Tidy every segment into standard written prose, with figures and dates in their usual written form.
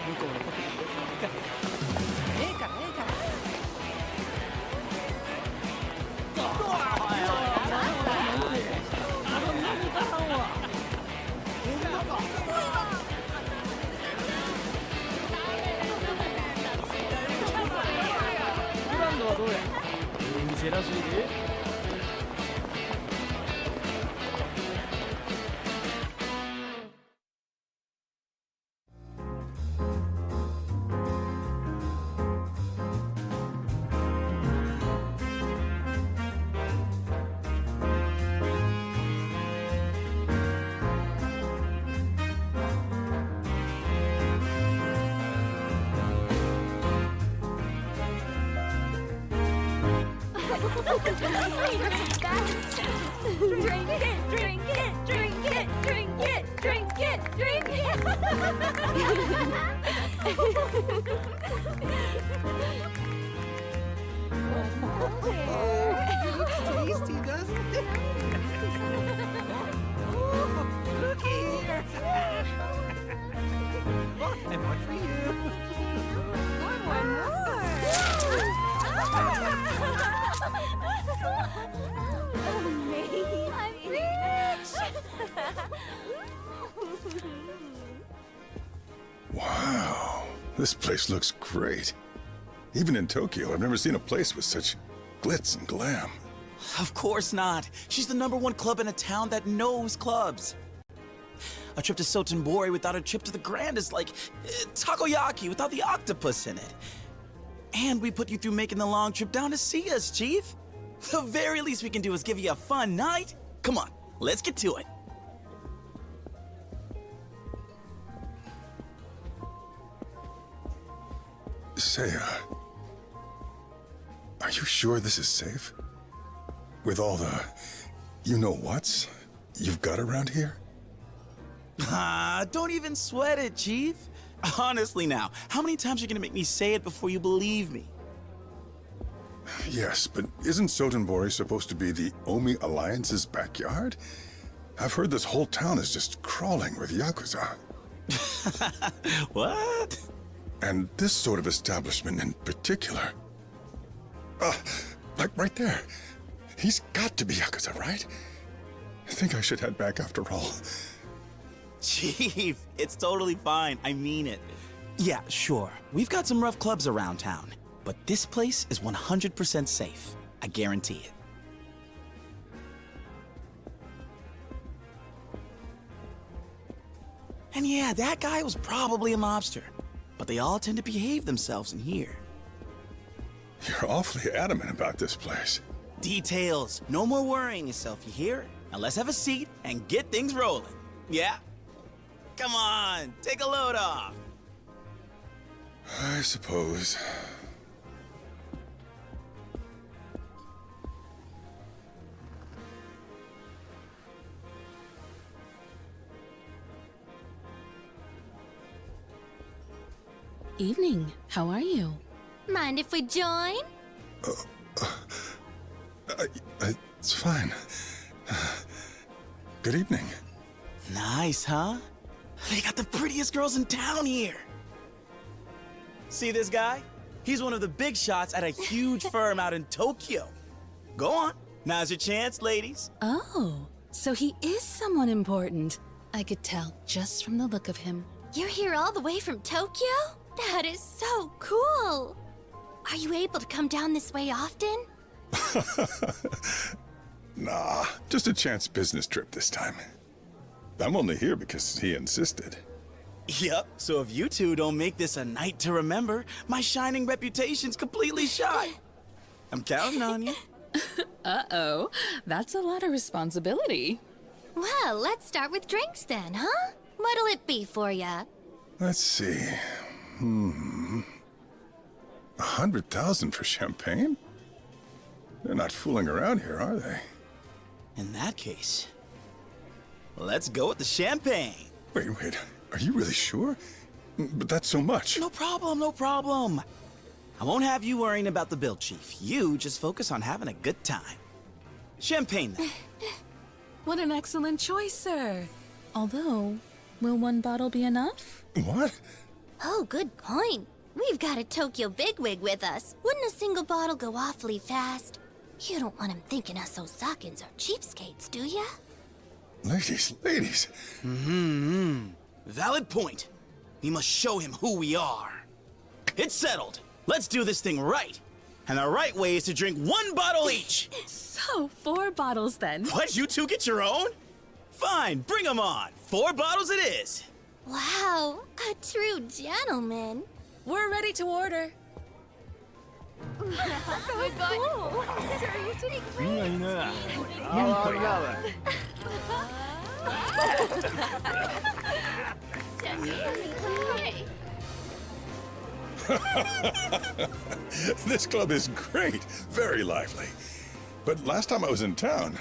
向こうのことなんですからええからええから。ブランドはどうや。いい店らしいで。Drink it, drink it, drink it, drink it, drink it, drink it. Looks tasty, doesn't it? Oh, look here. And one for you. One more. Amazing. I'm rich. Wow, this place looks great. Even in Tokyo, I've never seen a place with such glitz and glam. Of course not. She's the #1 club in a town that knows clubs. A trip to Sotenbori without a trip to the Grand is like takoyaki without the octopus in it. And we put you through making the long trip down to see us, Chief. The very least we can do is give you a fun night. Come on, let's get to it. Say, are you sure this is safe? With all the you-know-whats you've got around here? Ah, don't even sweat it, Chief. Honestly now, how many times are you gonna make me say it before you believe me? Yes, but isn't Sotenbori supposed to be the Omi Alliance's backyard? I've heard this whole town is just crawling with Yakuza. What? And this sort of establishment in particular. Like right there. He's got to be Yakuza, right? I think I should head back after all. Chief, it's totally fine. I mean it. Yeah, sure. We've got some rough clubs around town, but this place is 100% safe. I guarantee it. And yeah, that guy was probably a mobster, but they all tend to behave themselves in here. You're awfully adamant about this place. Details. No more worrying yourself, you hear? Now let's have a seat and get things rolling. Yeah? Come on, take a load off. I suppose. Evening. How are you? Mind if we join? It's fine. Good evening. Nice, huh? They got the prettiest girls in town here. See this guy? He's one of the big shots at a huge firm out in Tokyo. Go on. Now's your chance, ladies. Oh, so he is someone important. I could tell just from the look of him. You're here all the way from Tokyo? That is so cool. Are you able to come down this way often? Nah, just a chance business trip this time. I'm only here because he insisted. Yep, so if you two don't make this a night to remember, my shining reputation's completely shot. I'm counting on you. Uh-oh, that's a lot of responsibility. Well, let's start with drinks then, huh? What'll it be for ya? Let's see. 100,000 for champagne? They're not fooling around here, are they? In that case, let's go with the champagne. Wait, are you really sure? But that's so much. No problem, no problem. I won't have you worrying about the bill, Chief. You just focus on having a good time. Champagne, then. What an excellent choice, sir. Although, will one bottle be enough? What? Oh, good point. We've got a Tokyo bigwig with us. Wouldn't a single bottle go awfully fast? You don't want him thinking us Osakans are cheapskates, do ya? Ladies, ladies. Valid point. We must show him who we are. It's settled. Let's do this thing right. And the right way is to drink 1 bottle each. So, 4 bottles then. What, you two get your own? Fine, bring them on. 4 bottles it is. Wow, a true gentleman. We're ready to order. This club is great. Very lively. But last time I was in town,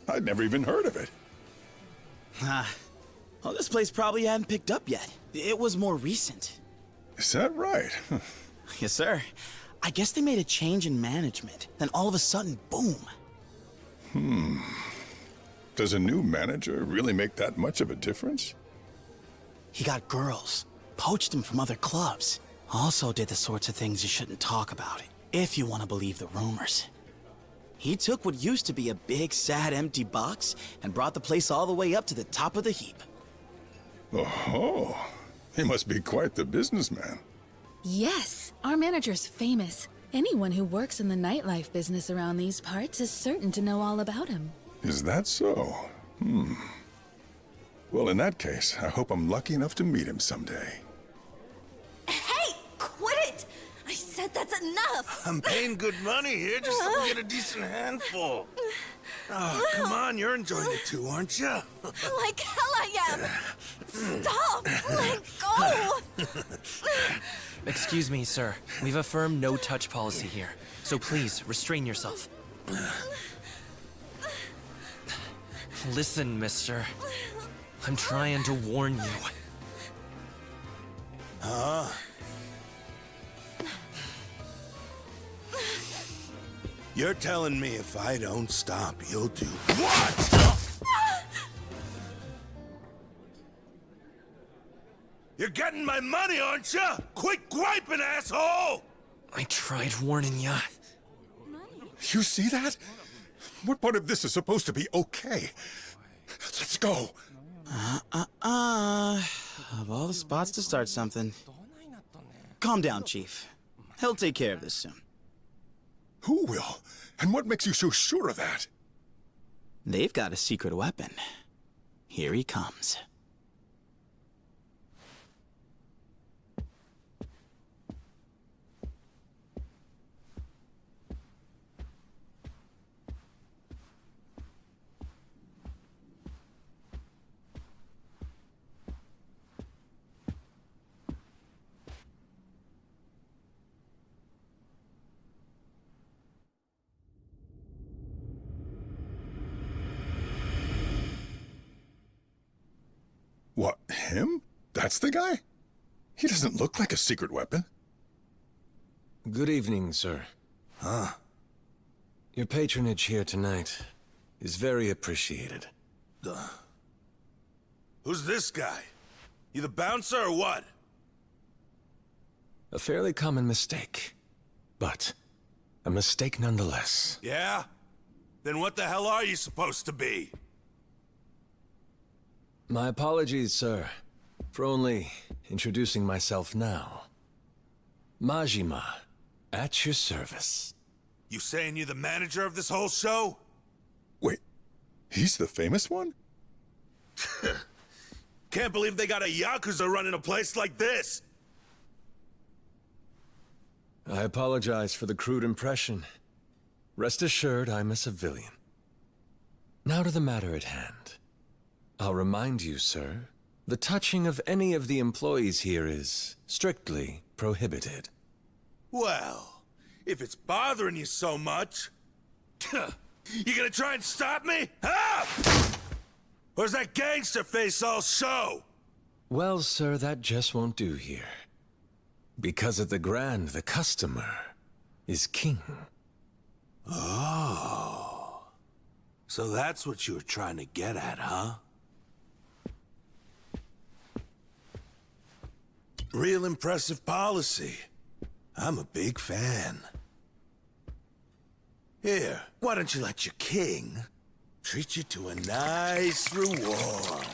I'd never even heard of it. Well, this place probably hadn't picked up yet. It was more recent. Is that right? Yes, sir. I guess they made a change in management. Then all of a sudden, boom. Does a new manager really make that much of a difference? He got girls, poached them from other clubs. Also did the sorts of things you shouldn't talk about, if you want to believe the rumors. He took what used to be a big, sad, empty box and brought the place all the way up to the top of the heap. Oh, he must be quite the businessman. Yes, our manager's famous. Anyone who works in the nightlife business around these parts is certain to know all about him. Is that so? Well, in that case, I hope I'm lucky enough to meet him someday. Hey, quit it! I said that's enough! I'm paying good money here just so we get a decent handful. Oh, come on, you're enjoying it too, aren't you? Like hell I am! Stop! Let go! Excuse me, sir. We've a firm no-touch policy here, so please, restrain yourself. Listen, mister. I'm trying to warn you. You're telling me if I don't stop, you'll do what? You're getting my money, aren't you? Quit griping, asshole! I tried warning ya. You see that? What part of this is supposed to be okay? Let's go. Of all the spots to start something. Calm down, Chief. He'll take care of this soon. Who will? And what makes you so sure of that? They've got a secret weapon. Here he comes. What, him? That's the guy? He doesn't look like a secret weapon. Good evening, sir. Huh? Your patronage here tonight is very appreciated. Who's this guy? You the bouncer or what? A fairly common mistake, but a mistake nonetheless. Yeah? Then what the hell are you supposed to be? My apologies, sir, for only introducing myself now. Majima, at your service. You saying you're the manager of this whole show? Wait, he's the famous one? Can't believe they got a Yakuza running a place like this! I apologize for the crude impression. Rest assured, I'm a civilian. Now to the matter at hand. I'll remind you, sir, the touching of any of the employees here is strictly prohibited. Well, if it's bothering you so much... you gonna try and stop me? Huh? Or is that gangster face all show? Well, sir, that just won't do here. Because at the Grand, the customer is king. Oh. So that's what you were trying to get at, huh? Real impressive policy. I'm a big fan. Here, why don't you let your king treat you to a nice reward?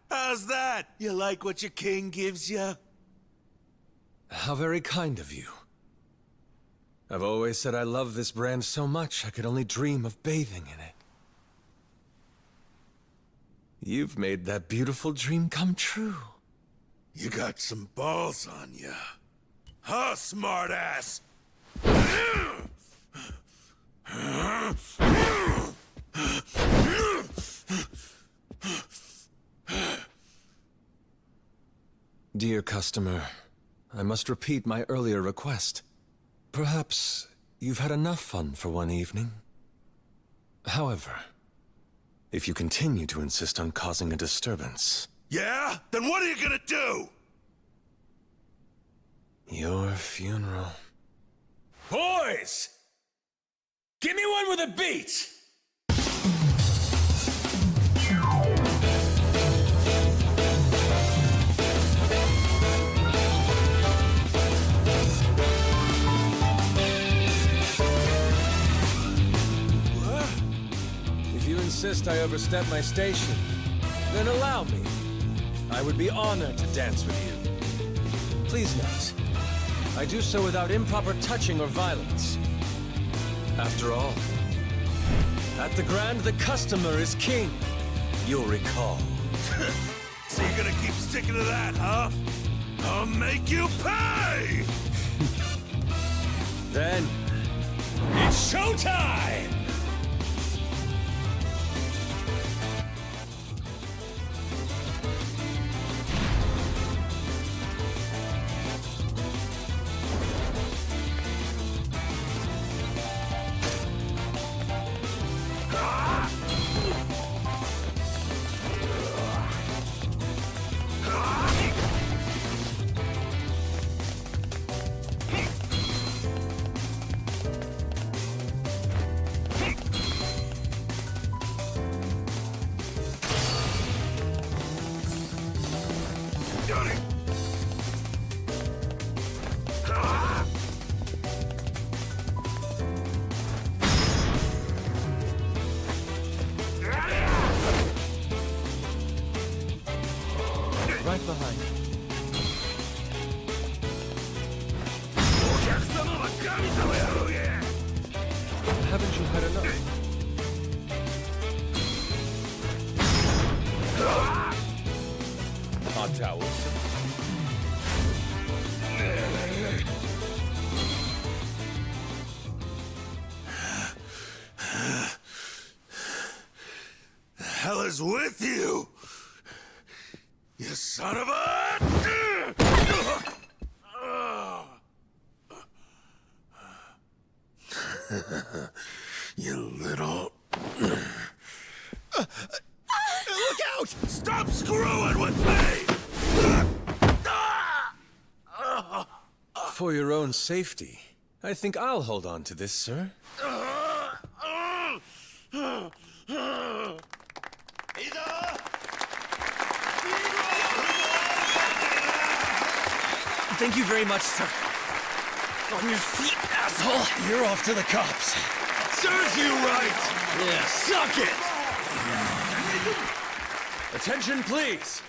How's that? You like what your king gives you? How very kind of you. I've always said I love this brand so much I could only dream of bathing in it. You've made that beautiful dream come true. You got some balls on you. Huh, smartass? Dear customer, I must repeat my earlier request. Perhaps you've had enough fun for one evening. However, if you continue to insist on causing a disturbance... Yeah? Then what are you gonna do? Your funeral. Boys! Give me one with a beat! If you insist I overstep my station, then allow me. I would be honored to dance with you. Please note, I do so without improper touching or violence. After all, at the Grand, the customer is king. You'll recall. So you're gonna keep sticking to that, huh? I'll make you pay! Then, It's showtime! right behind you. Haven't you had enough? Hot towels. The hell is with you? You son of a... You little... Look out! Stop screwing with me! For your own safety, I think I'll hold on to this, sir. Thank you very much, sir. On your feet, asshole. You're off to the cops. Serves you right! Yeah. Suck it! Attention, please.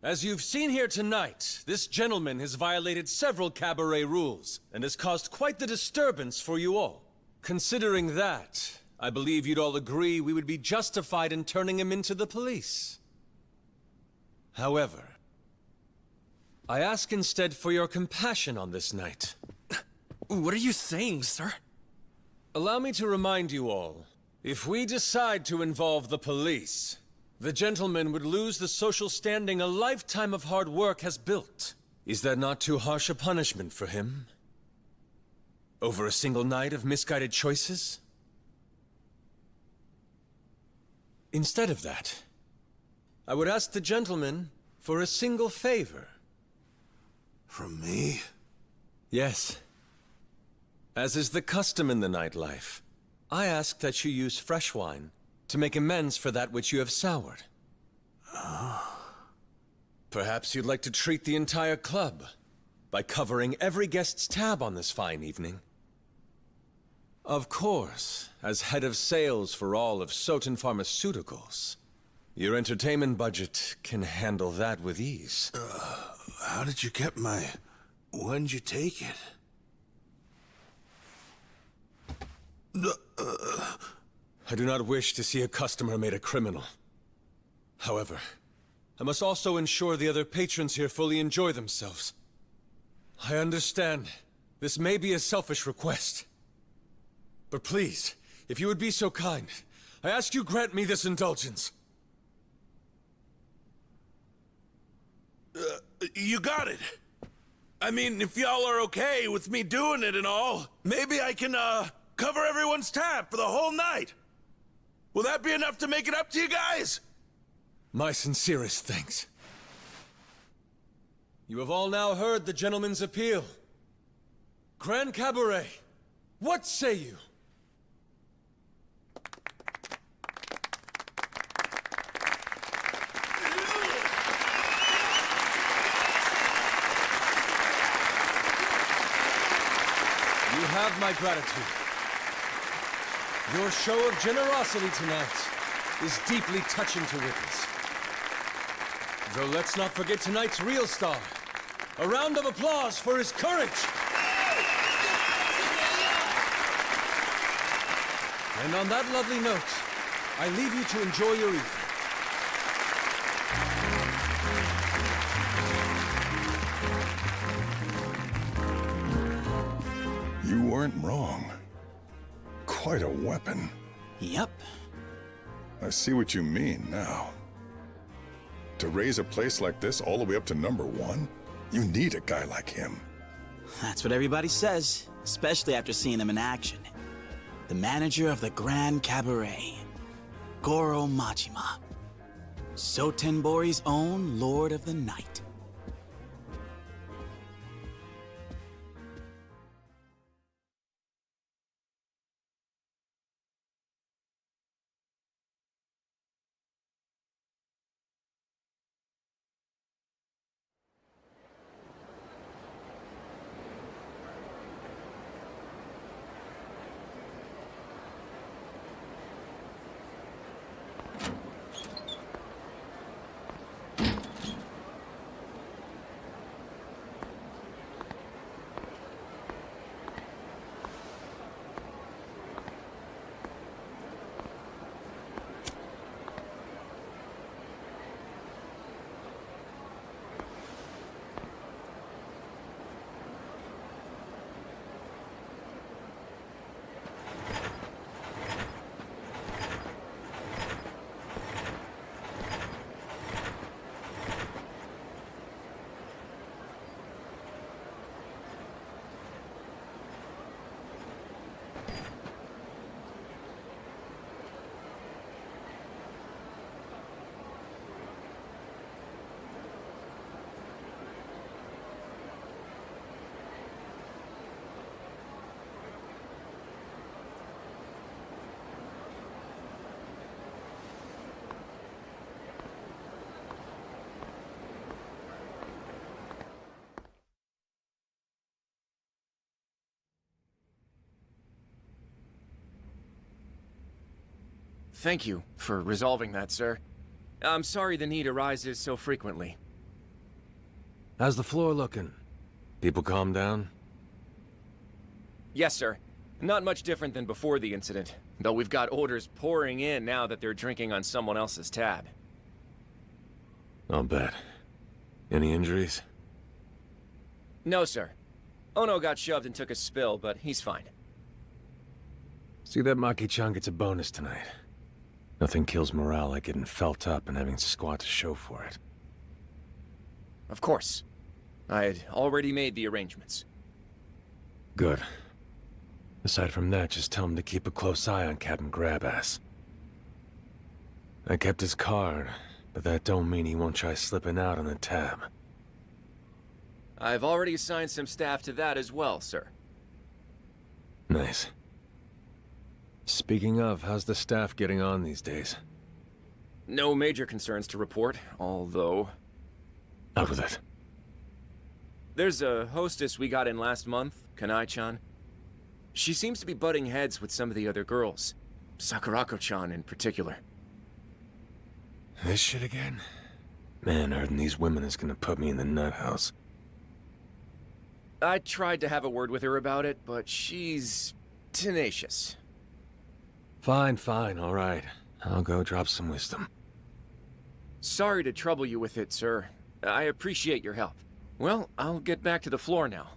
As you've seen here tonight, this gentleman has violated several cabaret rules and has caused quite the disturbance for you all. Considering that, I believe you'd all agree we would be justified in turning him into the police. However, I ask instead for your compassion on this night. What are you saying, sir? Allow me to remind you all, if we decide to involve the police, the gentleman would lose the social standing a lifetime of hard work has built. Is that not too harsh a punishment for him? Over a single night of misguided choices? Instead of that, I would ask the gentleman for a single favor. From me? Yes. As is the custom in the nightlife, I ask that you use fresh wine to make amends for that which you have soured. Perhaps you'd like to treat the entire club by covering every guest's tab on this fine evening. Of course, as head of sales for all of Soten Pharmaceuticals, your entertainment budget can handle that with ease. How did you get my... When'd you take it? I do not wish to see a customer made a criminal. However, I must also ensure the other patrons here fully enjoy themselves. I understand this may be a selfish request. But please, if you would be so kind, I ask you grant me this indulgence. You got it. I mean, if y'all are okay with me doing it and all, maybe I can, cover everyone's tab for the whole night. Will that be enough to make it up to you guys? My sincerest thanks. You have all now heard the gentleman's appeal. Grand Cabaret, what say you? You have my gratitude. Your show of generosity tonight is deeply touching to witness. Though let's not forget tonight's real star. A round of applause for his courage! And on that lovely note, I leave you to enjoy your evening. You weren't wrong. Quite a weapon. Yep. I see what you mean now. To raise a place like this all the way up to #1, you need a guy like him. That's what everybody says, especially after seeing him in action. The manager of the Grand Cabaret, Goro Majima. Sotenbori's own Lord of the Night. Thank you for resolving that, sir. I'm sorry the need arises so frequently. How's the floor looking? People calm down? Yes, sir. Not much different than before the incident, though we've got orders pouring in now that they're drinking on someone else's tab. I'll bet. Any injuries? No, sir. Ono got shoved and took a spill, but he's fine. See that Maki-chan gets a bonus tonight. Nothing kills morale like getting felt up and having squad to show for it. Of course. I had already made the arrangements. Good. Aside from that, just tell him to keep a close eye on Captain Grabass. I kept his card, but that don't mean he won't try slipping out on the tab. I've already assigned some staff to that as well, sir. Nice. Speaking of, how's the staff getting on these days? No major concerns to report, although... Out with it. There's a hostess we got in last month, Kanai-chan. She seems to be butting heads with some of the other girls. Sakurako-chan in particular. This shit again? Man, hurting these women is gonna put me in the nut house. I tried to have a word with her about it, but she's... tenacious. Fine, all right. I'll go drop some wisdom. Sorry to trouble you with it, sir. I appreciate your help. Well, I'll get back to the floor now.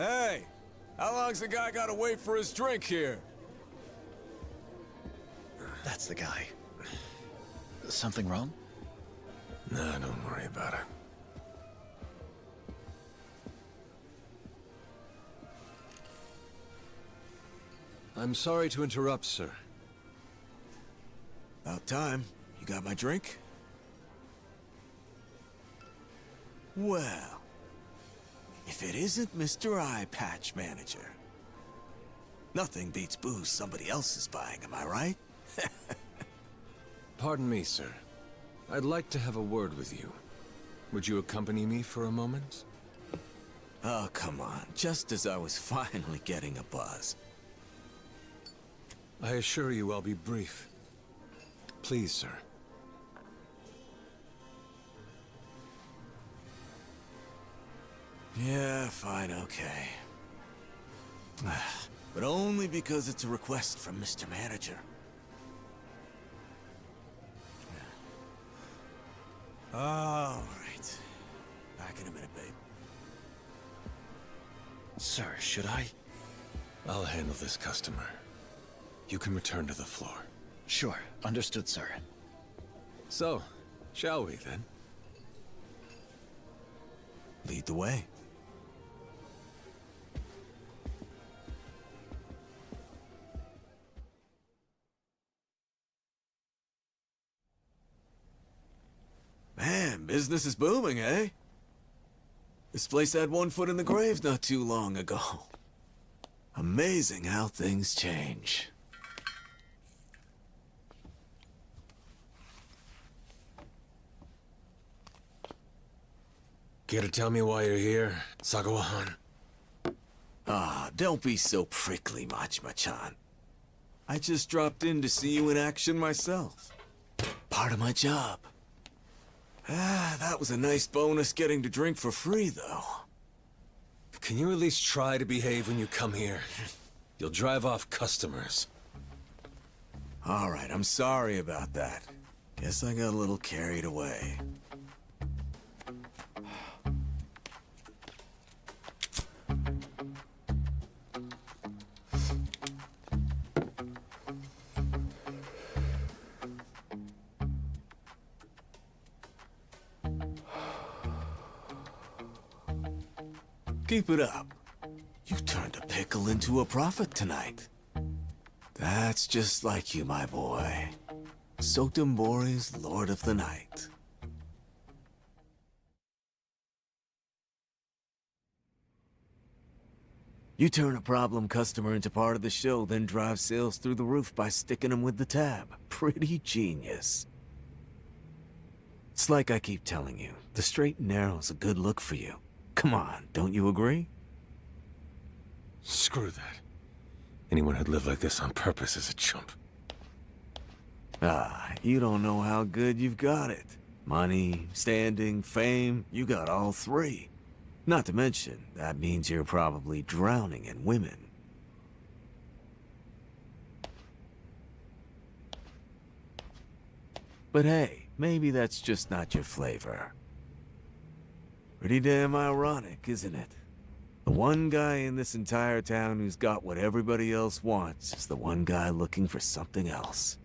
Hey, how long's the guy gotta wait for his drink here? That's the guy. Something wrong? Nah, don't worry about it. I'm sorry to interrupt, sir. About time. You got my drink? Well, if it isn't Mr. Eye Patch Manager. Nothing beats booze somebody else is buying, am I right? Pardon me, sir. I'd like to have a word with you. Would you accompany me for a moment? Oh, come on. Just as I was finally getting a buzz. I assure you I'll be brief. Please, sir. Yeah, fine, okay. But only because it's a request from Mr. Manager. All right. Back in a minute, babe. Sir, should I? I'll handle this customer. You can return to the floor. Sure, understood, sir. So, shall we then? Lead the way. Man, business is booming, eh? This place had one foot in the grave not too long ago. Amazing how things change. Care to tell me why you're here, Sagawa-han? Ah, don't be so prickly, Machima-chan. I just dropped in to see you in action myself. Part of my job. Ah, that was a nice bonus getting to drink for free, though. Can you at least try to behave when you come here? You'll drive off customers. All right, I'm sorry about that. Guess I got a little carried away. Keep it up. You turned a pickle into a profit tonight. That's just like you, my boy. Sotenbori's Lord of the Night. You turn a problem customer into part of the show, then drive sales through the roof by sticking them with the tab. Pretty genius. It's like I keep telling you, the straight and narrow's a good look for you. Come on, don't you agree? Screw that. Anyone who'd live like this on purpose is a chump. Ah, you don't know how good you've got it. Money, standing, fame, you got all three. Not to mention, that means you're probably drowning in women. But hey, maybe that's just not your flavor. Pretty damn ironic, isn't it? The one guy in this entire town who's got what everybody else wants is the one guy looking for something else.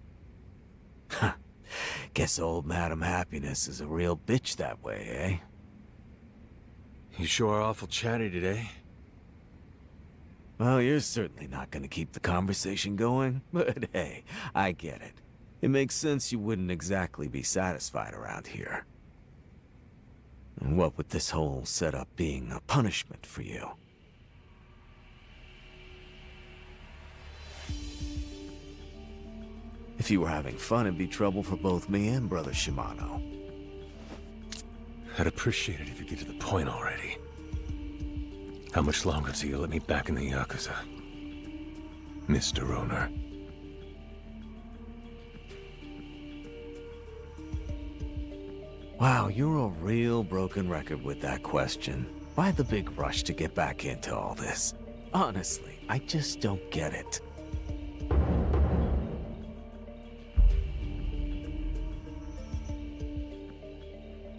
Huh. Guess old Madam Happiness is a real bitch that way, eh? You sure are awful chatty today. Well, you're certainly not gonna keep the conversation going, but hey, I get it. It makes sense you wouldn't exactly be satisfied around here. And what with this whole setup being a punishment for you? If you were having fun, it'd be trouble for both me and Brother Shimano. I'd appreciate it if you get to the point already. How much longer till you let me back in the Yakuza? Mr. Owner. Wow, you're a real broken record with that question. Why the big rush to get back into all this? Honestly, I just don't get it.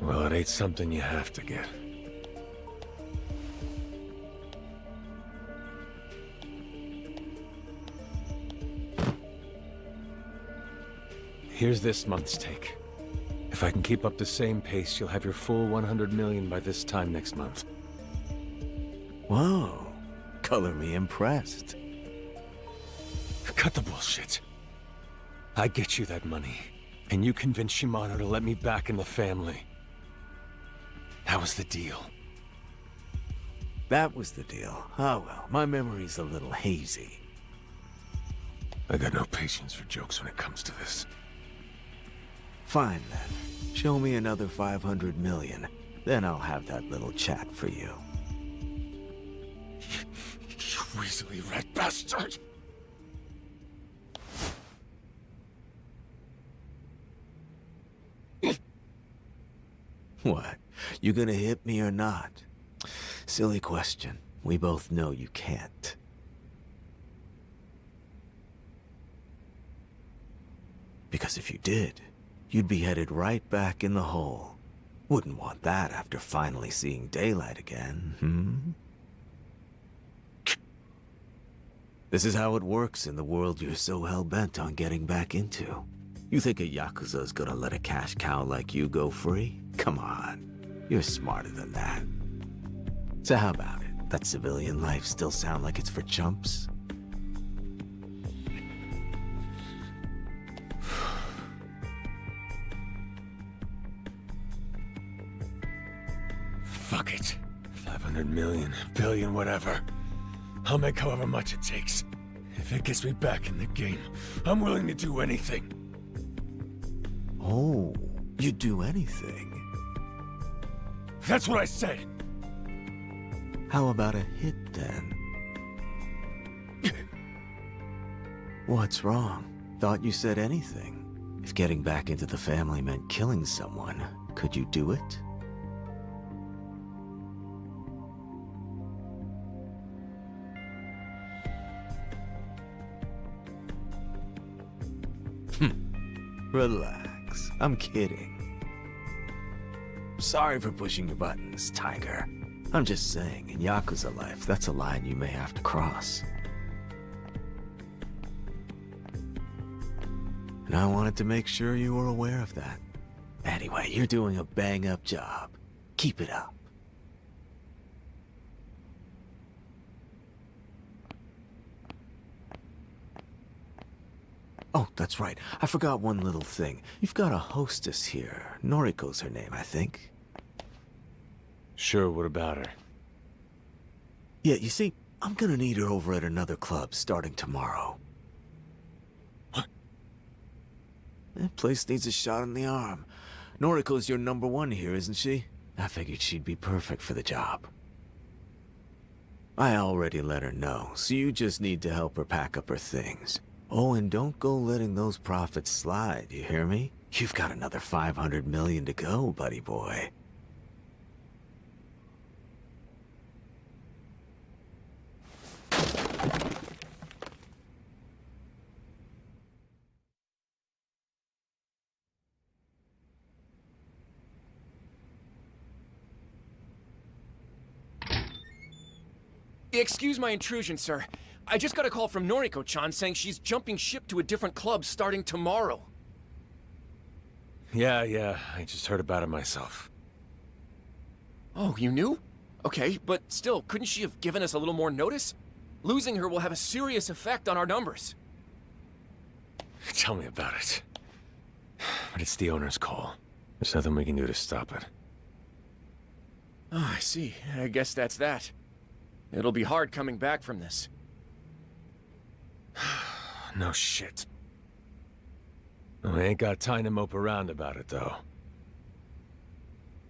Well, it ain't something you have to get. Here's this month's take. If I can keep up the same pace, you'll have your full 100 million by this time next month. Whoa. Color me impressed. Cut the bullshit. I get you that money, and you convince Shimano to let me back in the family. That was the deal. That was the deal. Oh well, my memory's a little hazy. I got no patience for jokes when it comes to this. Fine then. Show me another 500 million. Then I'll have that little chat for you. You weaselly red bastard! What? You gonna hit me or not? Silly question. We both know you can't. Because if you did, you'd be headed right back in the hole. Wouldn't want that after finally seeing daylight again, hmm? This is how it works in the world you're so hell-bent on getting back into. You think a Yakuza's gonna let a cash cow like you go free? Come on. You're smarter than that. So how about it? That civilian life still sound like it's for chumps? Fuck it. 500 million, billion, whatever. I'll make however much it takes. If it gets me back in the game, I'm willing to do anything. Oh, you'd do anything. That's what I said. How about a hit, then? What's wrong? Thought you said anything. If getting back into the family meant killing someone, could you do it? Relax. I'm kidding. Sorry for pushing your buttons, Tiger. I'm just saying, in Yakuza life, that's a line you may have to cross. And I wanted to make sure you were aware of that. Anyway, you're doing a bang-up job. Keep it up. Oh, that's right. I forgot one little thing. You've got a hostess here. Noriko's her name, I think. Sure, what about her? Yeah, you see, I'm gonna need her over at another club starting tomorrow. What? That place needs a shot in the arm. Noriko's your #1 here, isn't she? I figured she'd be perfect for the job. I already let her know, so you just need to help her pack up her things. Oh, and don't go letting those profits slide, you hear me? You've got another 500 million to go, buddy boy. Excuse my intrusion, sir. I just got a call from Noriko-chan saying she's jumping ship to a different club starting tomorrow. Yeah, I just heard about it myself. Oh, you knew? Okay, but still, couldn't she have given us a little more notice? Losing her will have a serious effect on our numbers. Tell me about it. But it's the owner's call. There's nothing we can do to stop it. Oh, I see. I guess that's that. It'll be hard coming back from this. No shit. I ain't got time to mope around about it, though.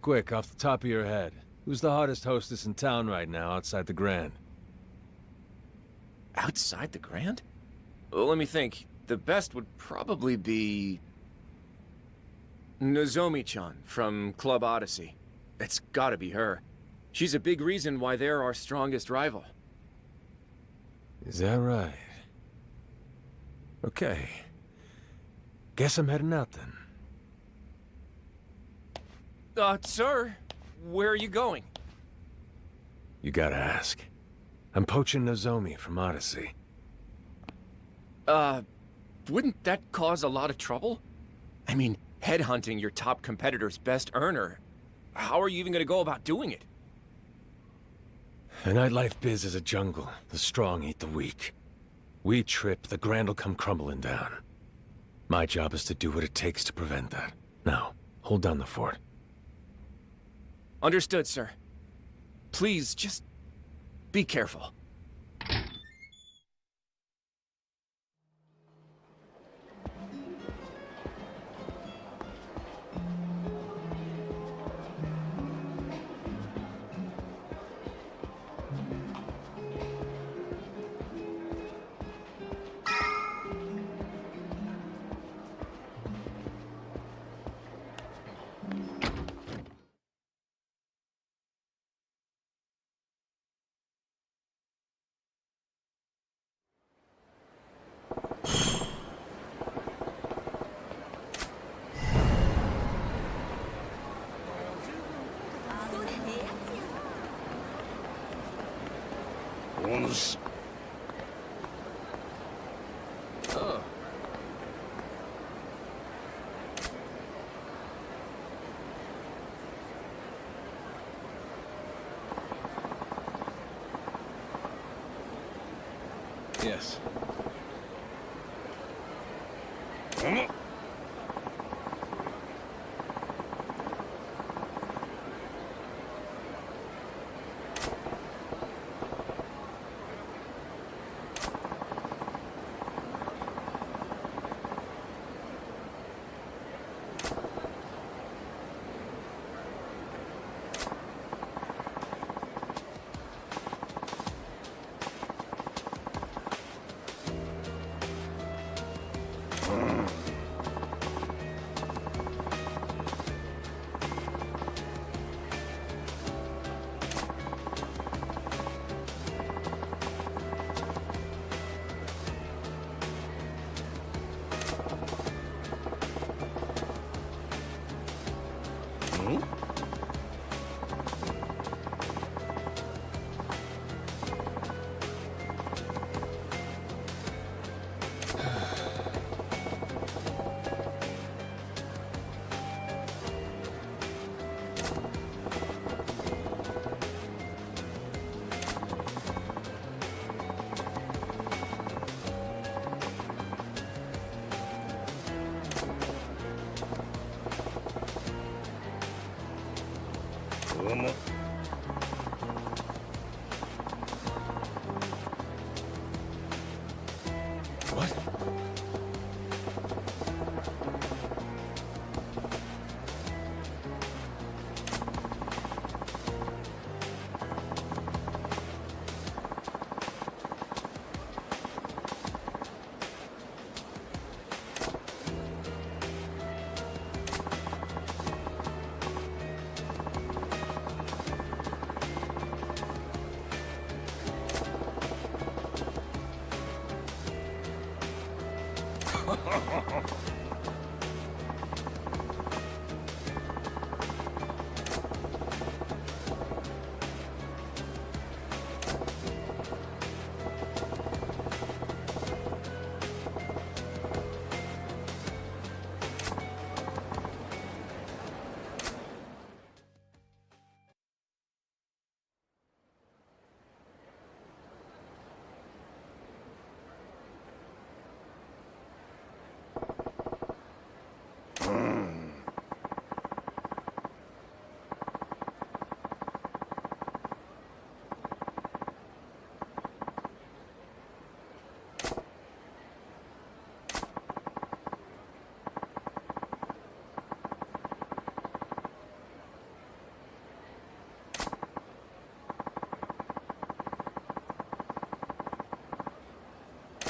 Quick, off the top of your head, who's the hottest hostess in town right now outside the Grand? Outside the Grand? Well, let me think. The best would probably be... Nozomi-chan from Club Odyssey. It's gotta be her. She's a big reason why they're our strongest rival. Is that right? Okay. Guess I'm heading out then. Sir, where are you going? You gotta ask. I'm poaching Nozomi from Odyssey. Wouldn't that cause a lot of trouble? I mean, headhunting your top competitor's best earner. How are you even gonna go about doing it? The nightlife biz is a jungle. The strong eat the weak. We trip, the grand will come crumbling down. My job is to do what it takes to prevent that. Now, hold down the fort. Understood, sir. Please, just be careful. Oh. Yes. What?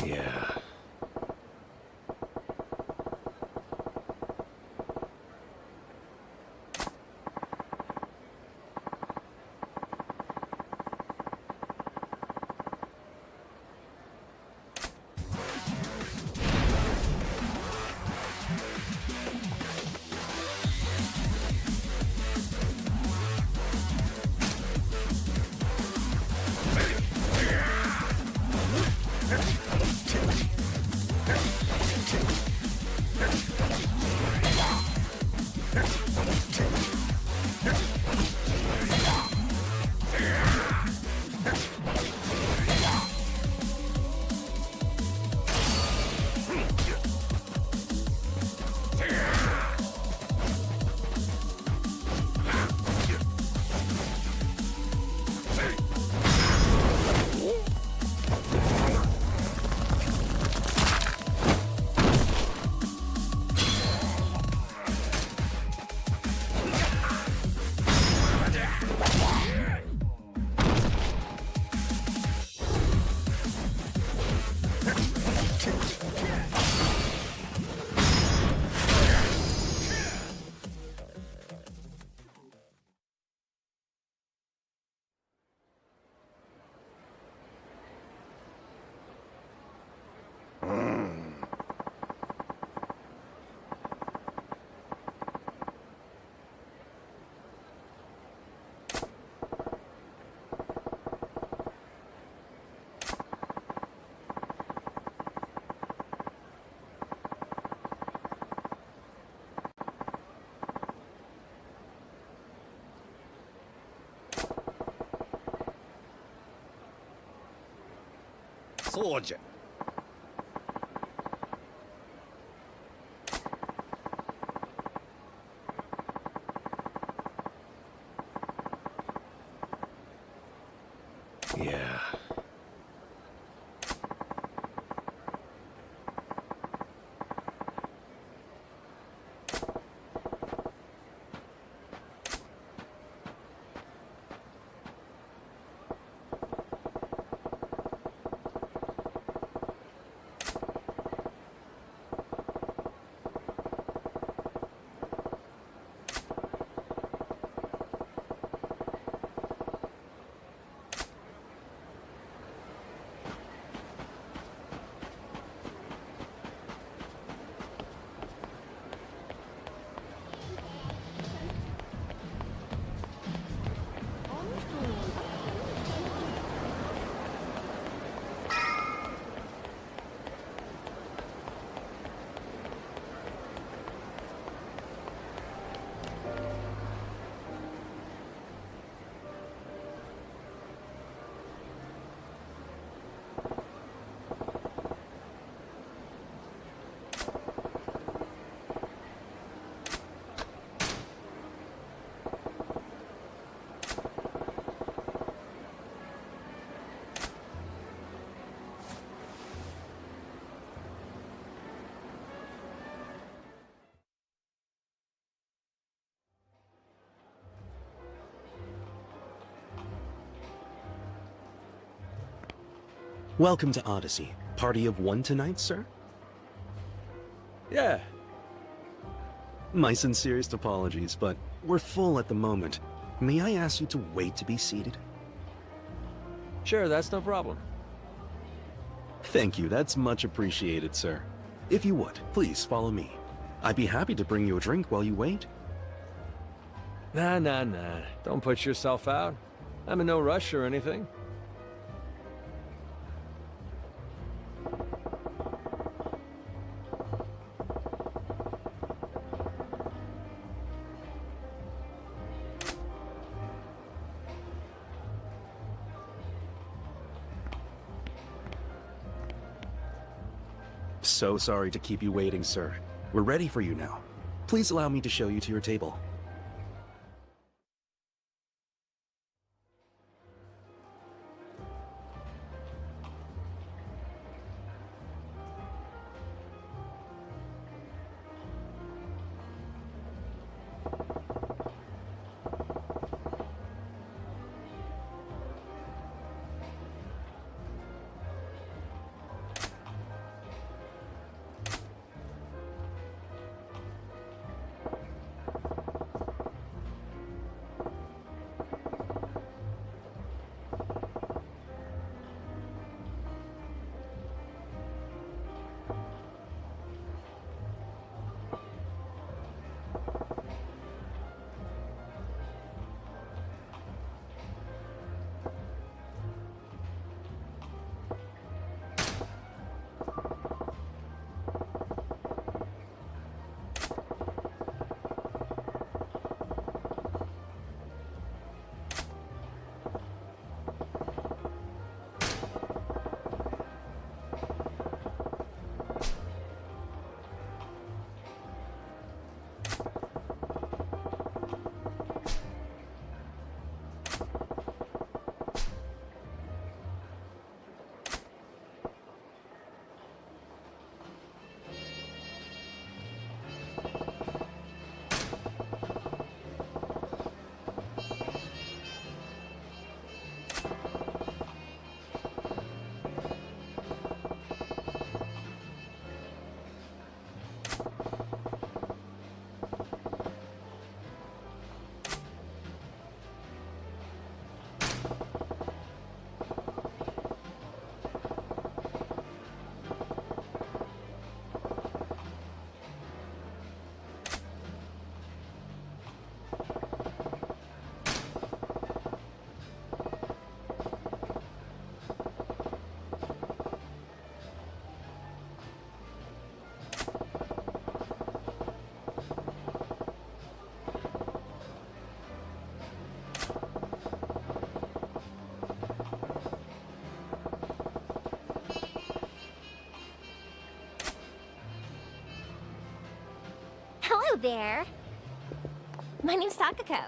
Yeah. そうじゃ。Yeah. Welcome to Odyssey. Party of one tonight, sir? Yeah. My sincerest apologies, but we're full at the moment. May I ask you to wait to be seated? Sure, that's no problem. Thank you, that's much appreciated, sir. If you would, please follow me. I'd be happy to bring you a drink while you wait. Nah. Don't put yourself out. I'm in no rush or anything. So sorry to keep you waiting, sir. We're ready for you now. Please allow me to show you to your table. there. My name's Takako.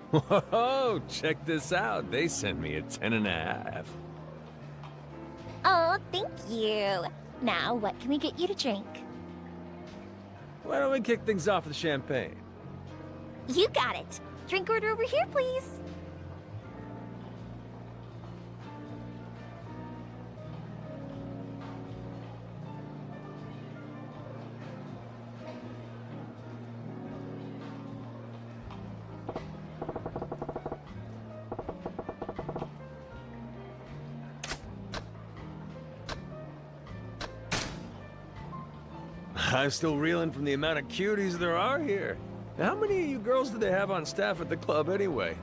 Whoa, check this out. They sent me a 10.5. Oh, thank you. Now, what can we get you to drink? Why don't we kick things off with champagne? You got it. Drink order over here, please. I'm still reeling from the amount of cuties there are here. How many of you girls do they have on staff at the club anyway?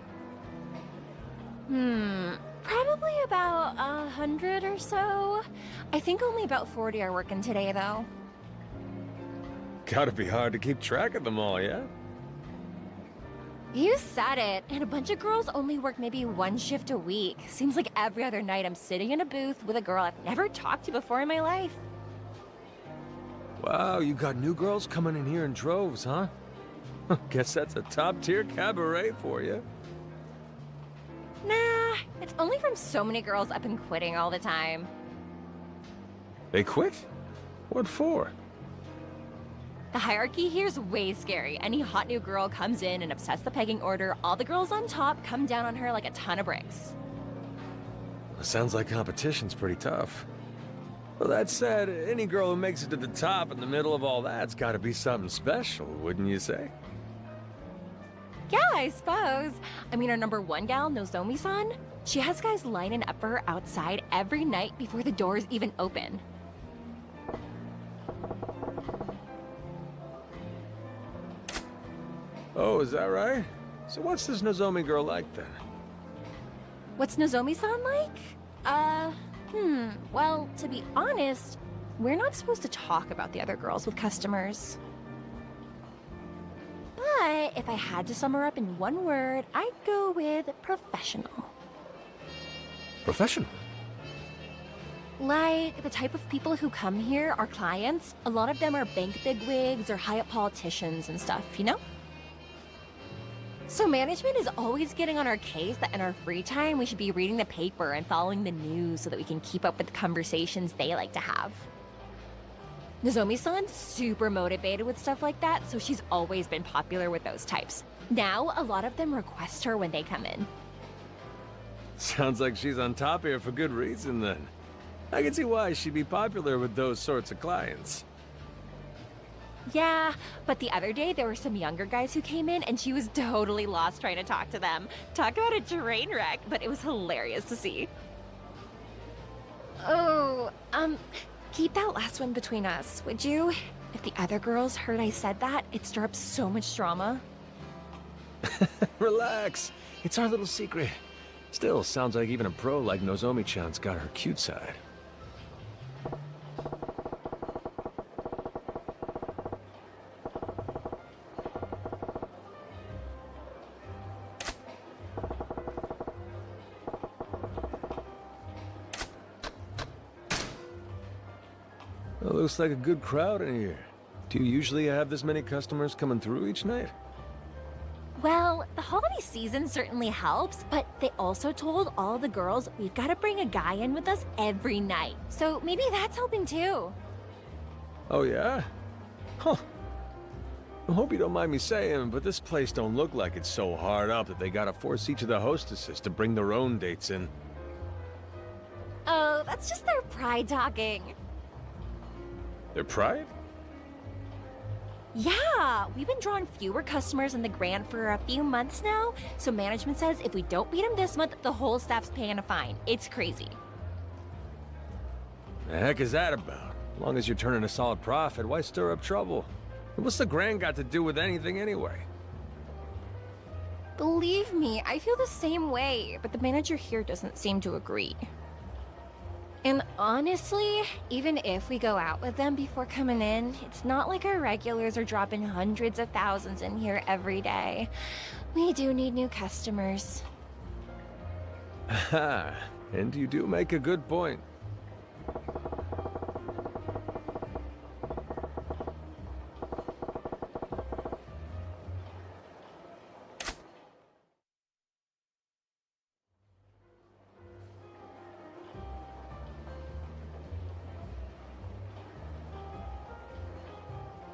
Probably about 100 or so. I think only about 40 are working today, though. Gotta be hard to keep track of them all, yeah? You said it. And a bunch of girls only work maybe one shift a week. Seems like every other night I'm sitting in a booth with a girl I've never talked to before in my life. Wow, you got new girls coming in here in droves, huh? Guess that's a top-tier cabaret for you. Nah, it's only from so many girls up and quitting all the time. They quit? What for? The hierarchy here's way scary. Any hot new girl comes in and upsets the pegging order, all the girls on top come down on her like a ton of bricks. Sounds like competition's pretty tough. Well, that said, any girl who makes it to the top in the middle of all that's gotta be something special, wouldn't you say? Yeah, I suppose. I mean, our #1 gal, Nozomi-san, she has guys lining up for her outside every night before the doors even open. Oh, is that right? So what's this Nozomi girl like then? What's Nozomi-san like? Well, to be honest, we're not supposed to talk about the other girls with customers. But if I had to sum her up in one word, I'd go with professional. Professional? Like, the type of people who come here are clients. A lot of them are bank bigwigs or high-up politicians and stuff, you know? So management is always getting on our case that in our free time we should be reading the paper and following the news so that we can keep up with the conversations they like to have. Nozomi-san's super motivated with stuff like that, so she's always been popular with those types. Now, a lot of them request her when they come in. Sounds like she's on top here for good reason then. I can see why she'd be popular with those sorts of clients. Yeah, but the other day there were some younger guys who came in and she was totally lost trying to talk to them. Talk about a train wreck, but it was hilarious to see. Oh, keep that last one between us, would you? If the other girls heard I said that, it'd stir up so much drama. Relax. It's our little secret. Still, sounds like even a pro like Nozomi-chan's got her cute side. Well, looks like a good crowd in here. Do you usually have this many customers coming through each night? Well, the holiday season certainly helps, but they also told all the girls we've got to bring a guy in with us every night. So maybe that's helping too. Oh, yeah? Huh. I hope you don't mind me saying, but this place don't look like it's so hard up that they gotta force each of the hostesses to bring their own dates in. Oh, that's just their pride talking. Their pride? Yeah, we've been drawing fewer customers in the Grand for a few months now, so management says if we don't beat them this month, the whole staff's paying a fine. It's crazy. The heck is that about? As long as you're turning a solid profit, why stir up trouble? And what's the Grand got to do with anything anyway? Believe me, I feel the same way, but the manager here doesn't seem to agree. And honestly, even if we go out with them before coming in, it's not like our regulars are dropping hundreds of thousands in here every day. We do need new customers. Aha, and you do make a good point.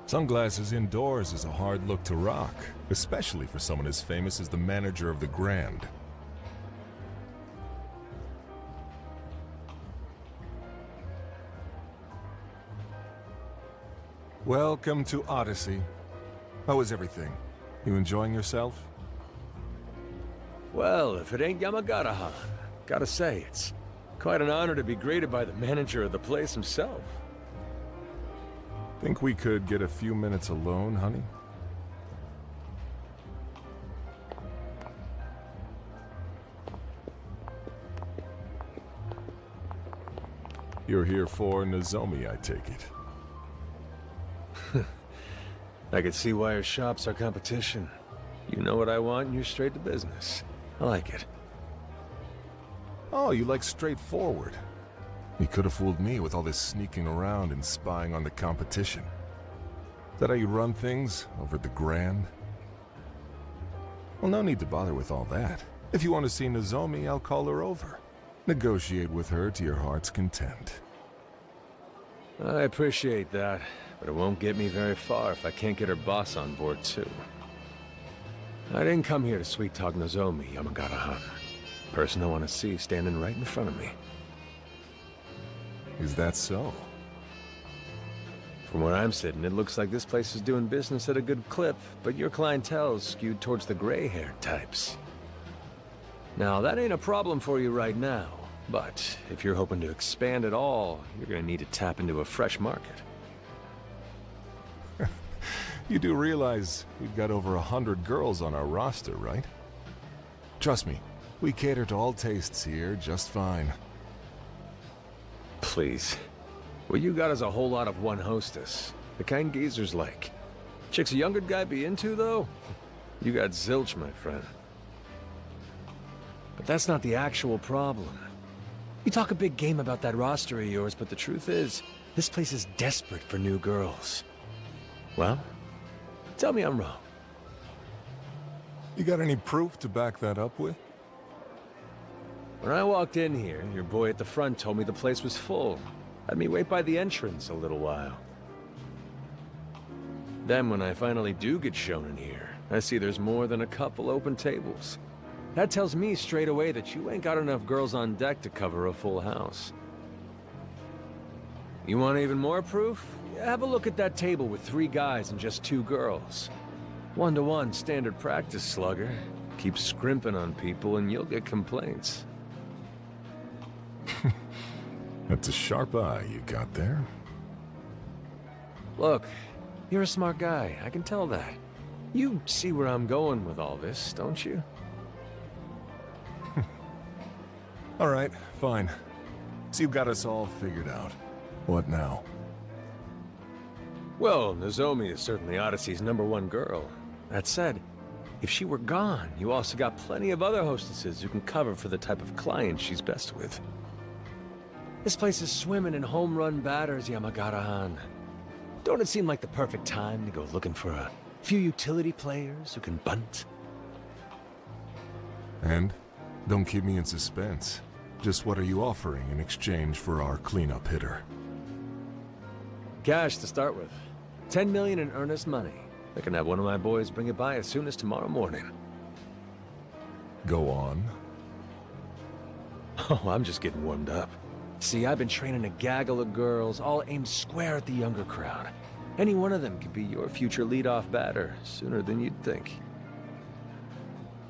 Sunglasses indoors is a hard look to rock, especially for someone as famous as the manager of the Grand. Welcome to Odyssey. How is everything? You enjoying yourself? Well, if it ain't Yamagata-han, gotta say, it's quite an honor to be greeted by the manager of the place himself. Think we could get a few minutes alone, honey? You're here for Nozomi, I take it. I could see why your shop's our competition. You know what I want, and you're straight to business. I like it. Oh, you like straightforward. You could have fooled me with all this sneaking around and spying on the competition. Is that how you run things over at the Grand? Well, no need to bother with all that. If you want to see Nozomi, I'll call her over. Negotiate with her to your heart's content. I appreciate that, but it won't get me very far if I can't get her boss on board, too. I didn't come here to sweet-talk Nozomi, Yamagata-han. Person I want to see standing right in front of me. Is that so? From where I'm sitting, it looks like this place is doing business at a good clip, but your clientele's skewed towards the gray-haired types. Now, that ain't a problem for you right now, but if you're hoping to expand at all, you're gonna need to tap into a fresh market. You do realize we've got over 100 girls on our roster, right? Trust me, we cater to all tastes here just fine. Please. What you got is a whole lot of one hostess. The kind geezers like. Chicks a younger guy be into, though? You got zilch, my friend. But that's not the actual problem. You talk a big game about that roster of yours, but the truth is, this place is desperate for new girls. Well, tell me I'm wrong. You got any proof to back that up with? When I walked in here, your boy at the front told me the place was full. Had me wait by the entrance a little while. Then when I finally do get shown in here, I see there's more than a couple open tables. That tells me straight away that you ain't got enough girls on deck to cover a full house. You want even more proof? Yeah, have a look at that table with 3 guys and just 2 girls. 1-to-1 standard practice, slugger. Keep scrimping on people and you'll get complaints. That's a sharp eye you got there. Look, you're a smart guy, I can tell that. You see where I'm going with all this, don't you? All right, fine. So you've got us all figured out. What now? Well, Nozomi is certainly Odyssey's #1 girl. That said, if she were gone, you also got plenty of other hostesses who can cover for the type of client she's best with. This place is swimming in home-run batters, Yamagata-han. Don't it seem like the perfect time to go looking for a few utility players who can bunt? And? Don't keep me in suspense. Just what are you offering in exchange for our cleanup hitter? Cash to start with. 10 million in earnest money. I can have one of my boys bring it by as soon as tomorrow morning. Go on. Oh, I'm just getting warmed up. See, I've been training a gaggle of girls, all aimed square at the younger crowd. Any one of them could be your future leadoff batter, sooner than you'd think.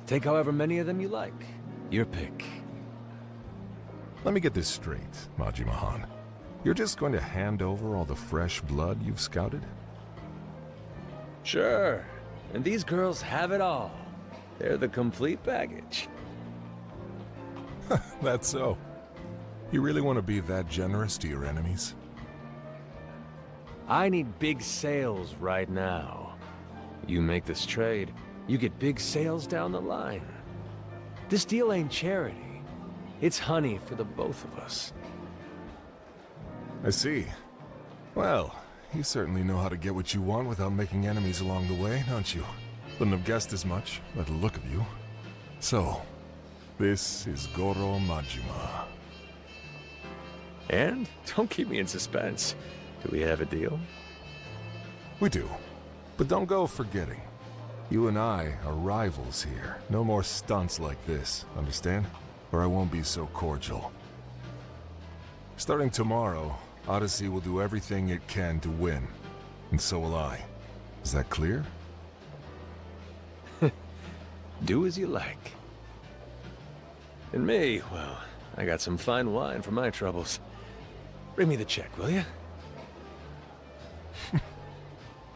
Take however many of them you like. Your pick. Let me get this straight, Majima-han. You're just going to hand over all the fresh blood you've scouted? Sure. And these girls have it all. They're the complete package. That's so. You really want to be that generous to your enemies? I need big sales right now. You make this trade, you get big sales down the line. This deal ain't charity. It's honey for the both of us. I see. Well, you certainly know how to get what you want without making enemies along the way, don't you? Wouldn't have guessed as much by the look of you. So, this is Goro Majima. And don't keep me in suspense. Do we have a deal? We do. But don't go forgetting. You and I are rivals here. No more stunts like this, understand? Or I won't be so cordial. Starting tomorrow, Odyssey will do everything it can to win. And so will I. Is that clear? Do as you like. And me, well, I got some fine wine for my troubles. Bring me the check, will you?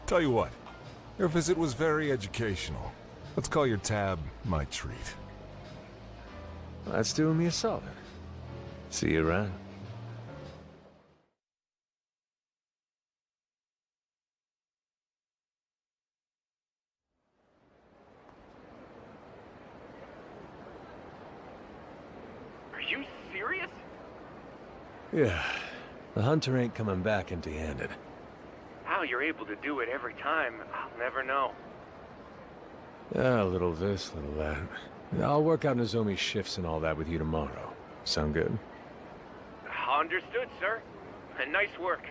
Tell you what, your visit was very educational. Let's call your tab my treat. Well, that's doing me a solid. See you around. Are you serious? Yeah, the hunter ain't coming back empty-handed. How you're able to do it every time, I'll never know. A little this, little that. I'll work out Nozomi's shifts and all that with you tomorrow. Sound good? Understood, sir. And nice work.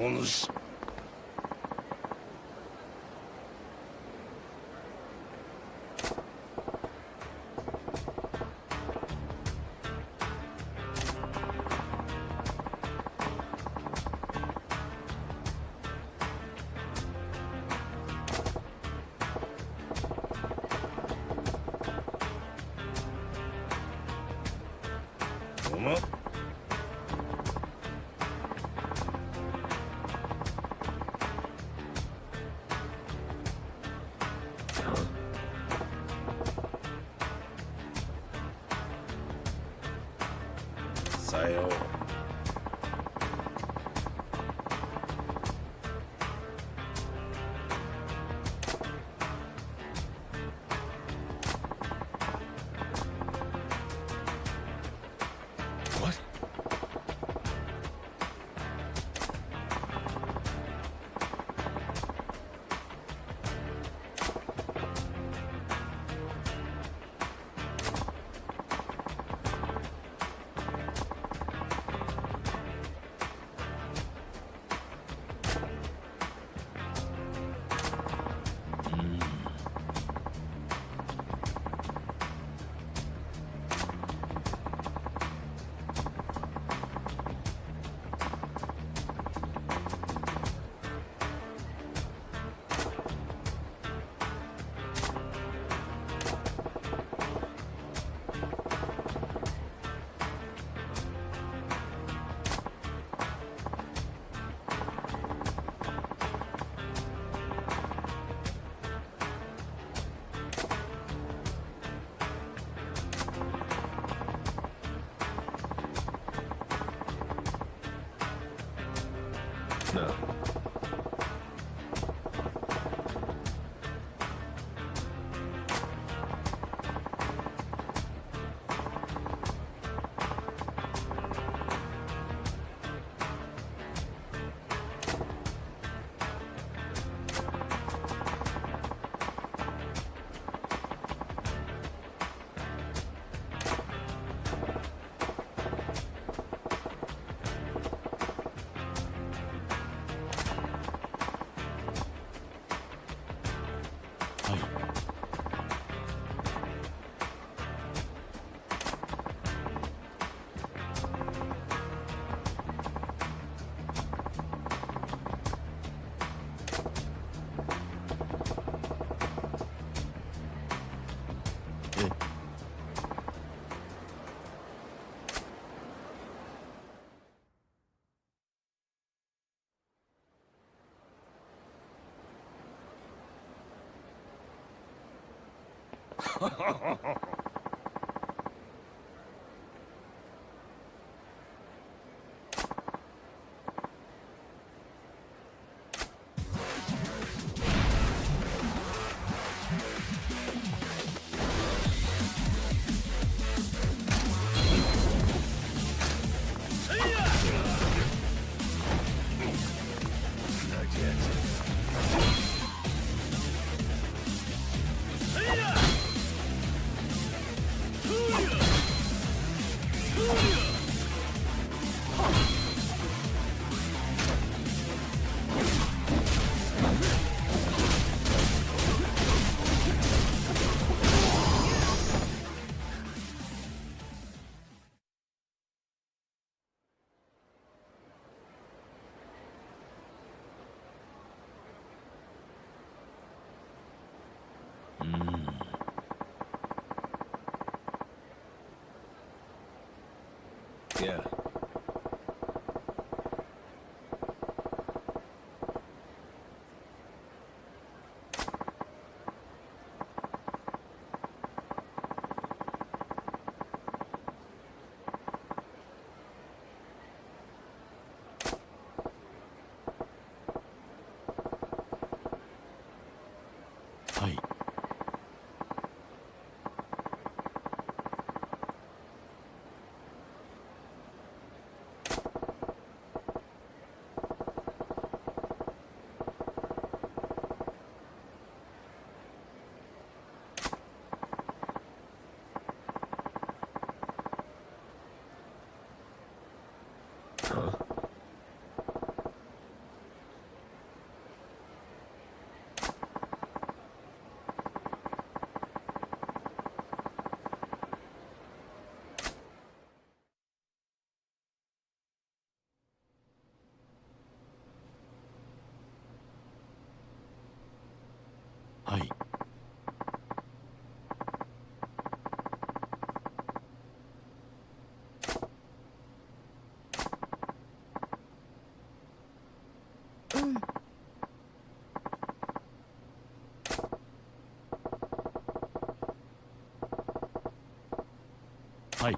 お主。おま。さよう。What? No. Yeah. はい。はい。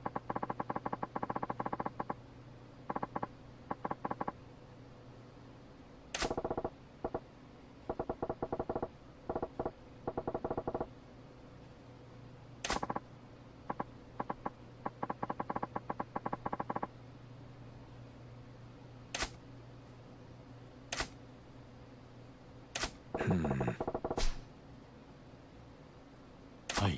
はい。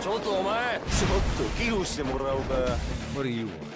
ちょっとお前、ちょっと寄付してもらおうか。What do you want?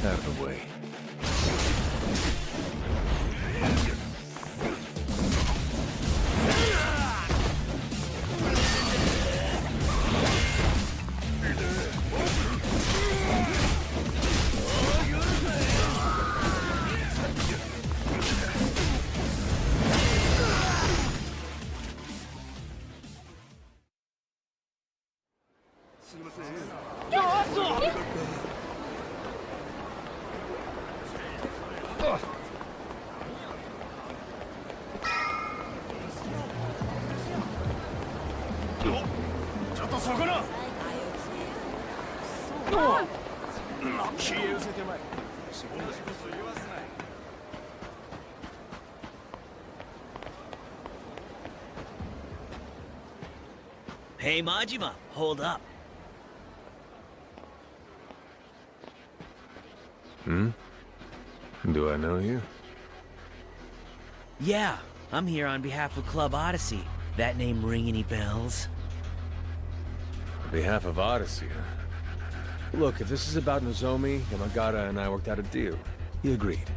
Out of the way. Hey, Majima, hold up. Hmm? Do I know you? Yeah, I'm here on behalf of Club Odyssey. That name ring any bells? On behalf of Odyssey, huh? Look, if this is about Nozomi, Yamagata and I worked out a deal. He agreed.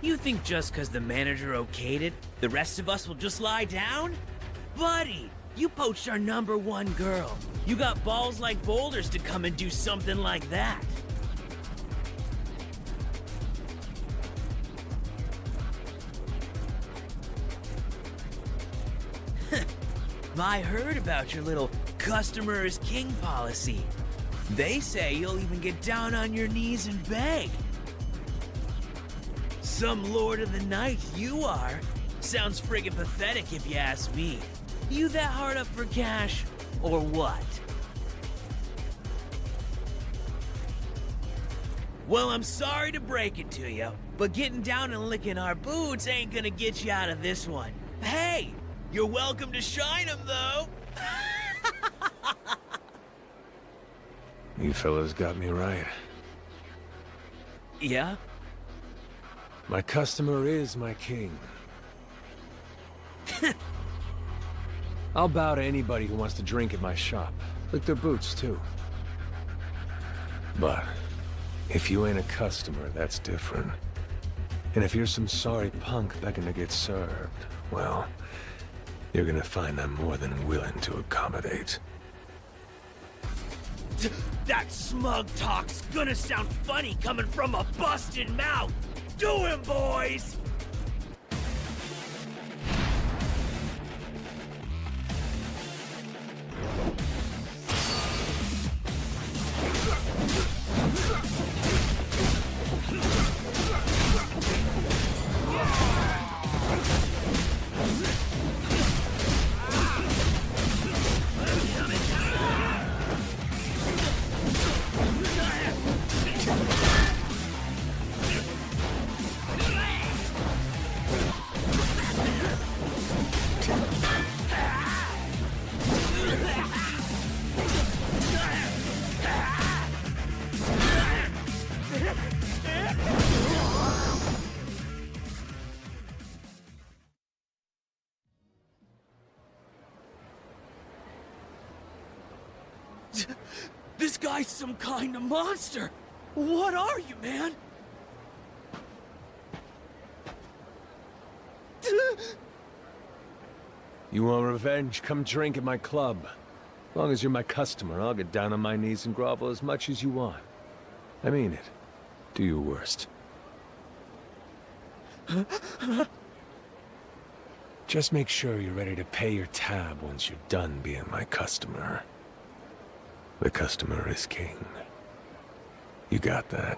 You think just because the manager okayed it, the rest of us will just lie down? Buddy, you poached our #1 girl. You got balls like boulders to come and do something like that. I heard about your little customer is king policy. They say you'll even get down on your knees and beg. Some lord of the night you are. Sounds friggin' pathetic if you ask me. You that hard up for cash, or what? Well, I'm sorry to break it to you, but getting down and licking our boots ain't gonna get you out of this one. Hey, you're welcome to shine 'em, though. You fellas got me right. Yeah? My customer is my king. I'll bow to anybody who wants to drink at my shop. Lick their boots, too. But if you ain't a customer, that's different. And if you're some sorry punk begging to get served, well, you're gonna find I'm more than willing to accommodate. That smug talk's gonna sound funny coming from a busted mouth. Do him, boys! This guy's some kind of monster! What are you, man? You want revenge? Come drink at my club. As long as you're my customer, I'll get down on my knees and grovel as much as you want. I mean it. Do your worst. Just make sure you're ready to pay your tab once you're done being my customer. The customer is king. You got that?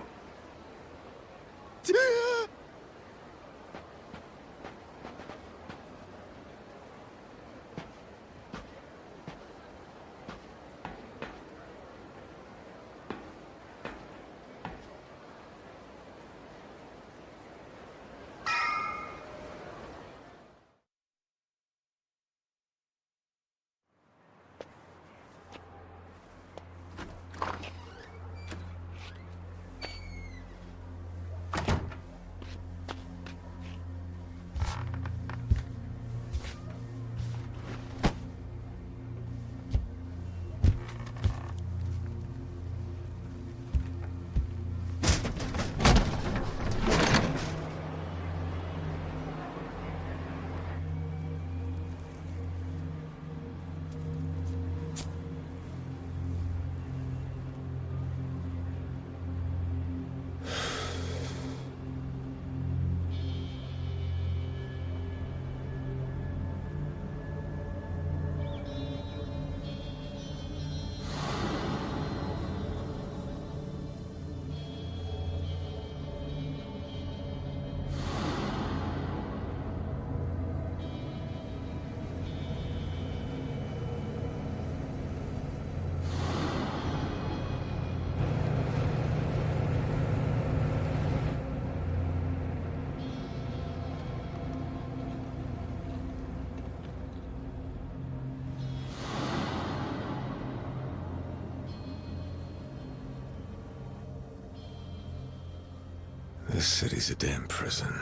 This city's a damn prison.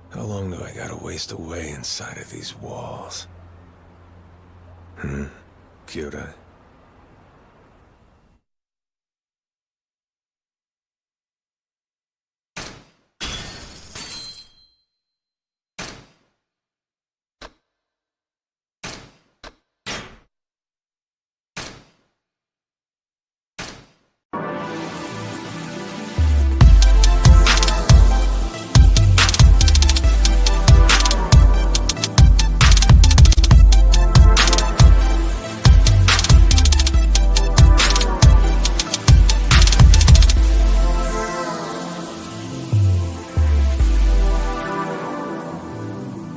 How long do I gotta waste away inside of these walls? Kyura?